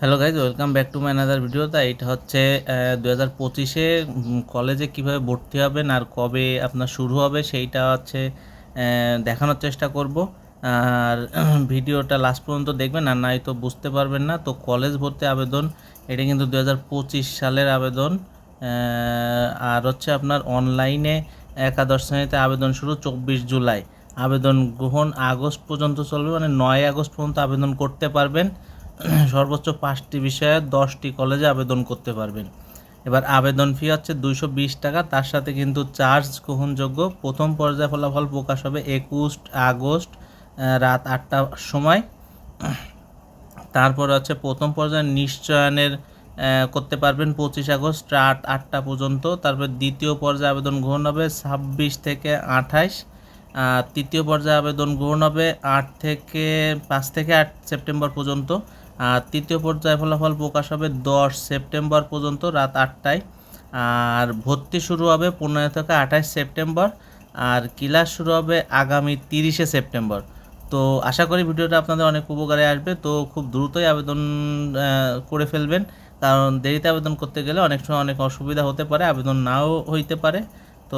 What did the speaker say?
Hello guys, welcome back to my another video. তা এটা হচ্ছে 2025-এ কলেজে কিভাবে ভর্তি হবেন আর কবে আপনার শুরু হবে সেইটা হচ্ছে দেখানোর চেষ্টা করব। আর ভিডিওটা লাস্ট পর্যন্ত দেখবেন, আর নাই তো বুঝতে পারবেন না। তো কলেজ ভর্তি আবেদন এটা কিন্তু 2025 সালের আবেদন। আর হচ্ছে আপনার অনলাইনে একাদশ শ্রেণীতে আবেদন শুরু 24 জুলাই। আবেদন গ্রহণ আগস্ট পর্যন্ত চলবে, মানে 9 আগস্ট পর্যন্ত আবেদন করতে পারবেন। সর্বোচ্চ 5টি বিষয়ে 10টি কলেজে আবেদন করতে পারবেন। এবার আবেদন ফি হচ্ছে 220 টাকা, তার সাথে কিন্তু চার্জ গ্রহণযোগ্য। প্রথম পর্যায়ে ফলাফল প্রকাশ হবে 21 আগস্ট রাত 8টার সময়। তারপর হচ্ছে প্রথম পর্যায়ে নিশ্চয়নের করতে পারবেন 25 আগস্ট রাত 8টা পর্যন্ত। তারপর দ্বিতীয় পর্যায়ে আবেদন গ্রহণ হবে 26 থেকে 28। তৃতীয় পর্যায়ে আবেদন গ্রহণ হবে 5 থেকে 8 সেপ্টেম্বর পর্যন্ত। আর তৃতীয় পর্যায়ে ফলাফল প্রকাশ হবে 10 সেপ্টেম্বর পর্যন্ত রাত 8টায়। আর ভর্তি শুরু হবে 15 থেকে 28 সেপ্টেম্বর। আর ক্লাস শুরু হবে আগামী 30 সেপ্টেম্বর। তো আশা করি ভিডিওটা আপনাদের অনেক উপকারে আসবে। তো খুব দ্রুতই আবেদন করে ফেলবেন, কারণ দেরিতে আবেদন করতে গেলে অনেক সময় অনেক অসুবিধা হতে পারে, আবেদন নাও হইতে পারে। তো